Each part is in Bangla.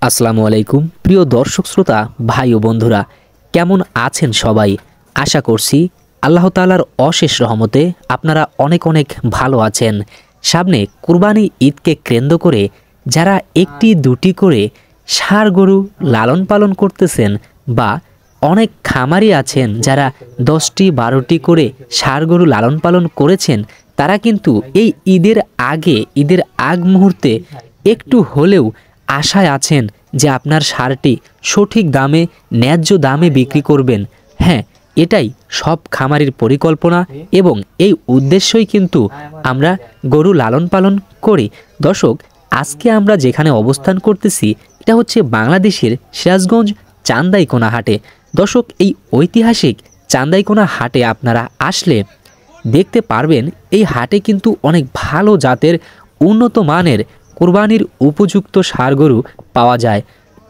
আসসালামু আলাইকুম প্রিয় দর্শক শ্রোতা ভাই ও বন্ধুরা, কেমন আছেন সবাই? আশা করছি আল্লাহ তাআলার অশেষ রহমতে আপনারা অনেক অনেক ভালো আছেন। সামনে কুরবানি ঈদকে কেন্দ্র করে যারা একটি দুটি করে ষাঁড় গরু লালন পালন করতেছেন বা অনেক খামারি আছেন যারা 10টি 12টি করে ষাঁড় গরু লালন পালন করেছেন, তারা কিন্তু এই ঈদের আগ মুহূর্তে একটু হলেও আশায় আছেন যে আপনার ষাঁড়টি সঠিক দামে ন্যায্য দামে বিক্রি করবেন। হ্যাঁ, এটাই সব খামারির পরিকল্পনা এবং এই উদ্দেশ্যই কিন্তু আমরা গরু লালন পালন করি। দর্শক, আজকে আমরা যেখানে অবস্থান করতেছি এটা হচ্ছে বাংলাদেশের সিরাজগঞ্জ চান্দাইকোনা হাটে। দর্শক, এই ঐতিহাসিক চান্দাইকোনা হাটে আপনারা আসলে দেখতে পারবেন এই হাটে কিন্তু অনেক ভালো জাতের উন্নত মানের কুরবানির উপযুক্ত ষাঁড় গরু পাওয়া যায়।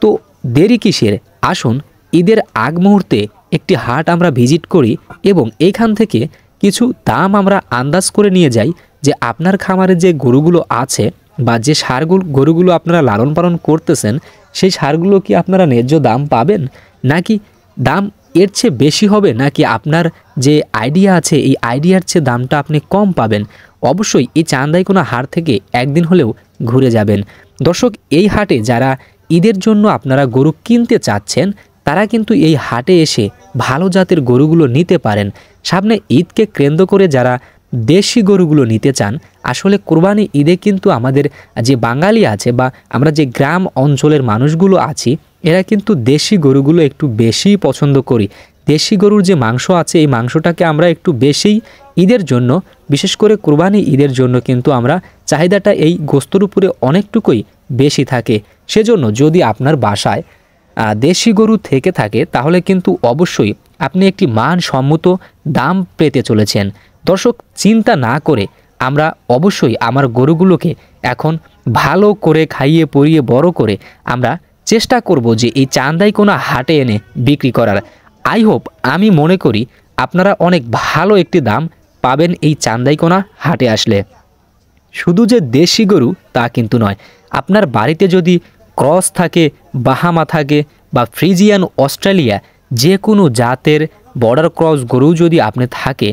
তো দেরি কিসের, আসুন ঈদের আগ মুহূর্তে একটি হাট আমরা ভিজিট করি এবং এইখান থেকে কিছু দাম আমরা আন্দাজ করে নিয়ে যাই যে আপনার খামারে যে গরুগুলো আছে বা যে গরুগুলো আপনারা লালন পালন করতেছেন সেই ষাঁড়গুলো কি আপনারা ন্যায্য দাম পাবেন, নাকি দাম এর চেয়ে বেশি হবে, নাকি আপনার যে আইডিয়া আছে এই আইডিয়ার চেয়ে দামটা আপনি কম পাবেন। অবশ্যই এই চান্দাইকোনা হাট থেকে একদিন হলেও ঘুরে যাবেন। দর্শক, এই হাটে যারা ঈদের জন্য আপনারা গরু কিনতে চাচ্ছেন তারা কিন্তু এই হাটে এসে ভালো জাতের গরুগুলো নিতে পারেন। সামনে ঈদকে কেন্দ্র করে যারা দেশি গরুগুলো নিতে চান, আসলে কুরবানি ঈদে কিন্তু আমাদের যে বাঙালি আছে বা আমরা যে গ্রাম অঞ্চলের মানুষগুলো আছি এরা কিন্তু দেশি গরুগুলো একটু বেশি পছন্দ করি। দেশি গরুর যে মাংস আছে এই মাংসটাকে আমরা একটু বেশিই ঈদের জন্য, বিশেষ করে কুরবানি ঈদের জন্য কিন্তু আমরা চাহিদাটা এই গোস্তর উপরে অনেকটুকুই বেশি থাকে। সেজন্য যদি আপনার বাসায় দেশি গরু থেকে থাকে তাহলে কিন্তু অবশ্যই আপনি একটি মানসম্মত দাম পেতে চলেছেন। দর্শক, চিন্তা না করে আমরা অবশ্যই আমার গরুগুলোকে এখন ভালো করে খাইয়ে পরিয়ে বড় করে আমরা চেষ্টা করব যে এই চান্দাইকোনা হাটে এনে বিক্রি করার। আই হোপ, আমি মনে করি আপনারা অনেক ভালো একটি দাম পাবেন এই চান্দাইকোনা হাটে আসলে। শুধু যে দেশি গরু তা কিন্তু নয়, আপনার বাড়িতে যদি ক্রস থাকে, বাহামা থাকে বা ফ্রিজিয়ান অস্ট্রেলিয়া যে কোনো জাতের বর্ডার ক্রস গরু যদি আপনি থাকে,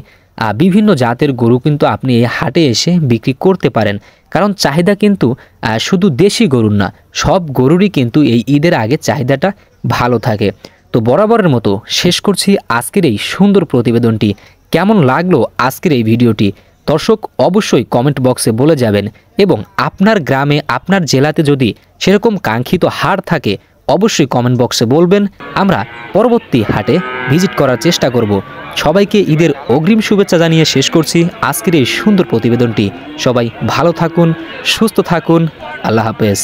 বিভিন্ন জাতের গরু কিন্তু আপনি এই হাটে এসে বিক্রি করতে পারেন। কারণ চাহিদা কিন্তু শুধু দেশি গরুর না, সব গরুরই কিন্তু এই ঈদের আগে চাহিদাটা ভালো থাকে। তো বরাবরের মতো শেষ করছি আজকের এই সুন্দর প্রতিবেদনটি। কেমন লাগলো আজকের এই ভিডিওটি দর্শক অবশ্যই কমেন্ট বক্সে বলে যাবেন, এবং আপনার গ্রামে আপনার জেলাতে যদি সেরকম কাঙ্ক্ষিত হাট থাকে অবশ্যই কমেন্ট বক্সে বলবেন, আমরা পরবর্তী হাটে ভিজিট করার চেষ্টা করব। সবাইকে ঈদের অগ্রিম শুভেচ্ছা জানিয়ে শেষ করছি আজকের এই সুন্দর প্রতিবেদনটি। সবাই ভালো থাকুন, সুস্থ থাকুন, আল্লাহ হাফেজ।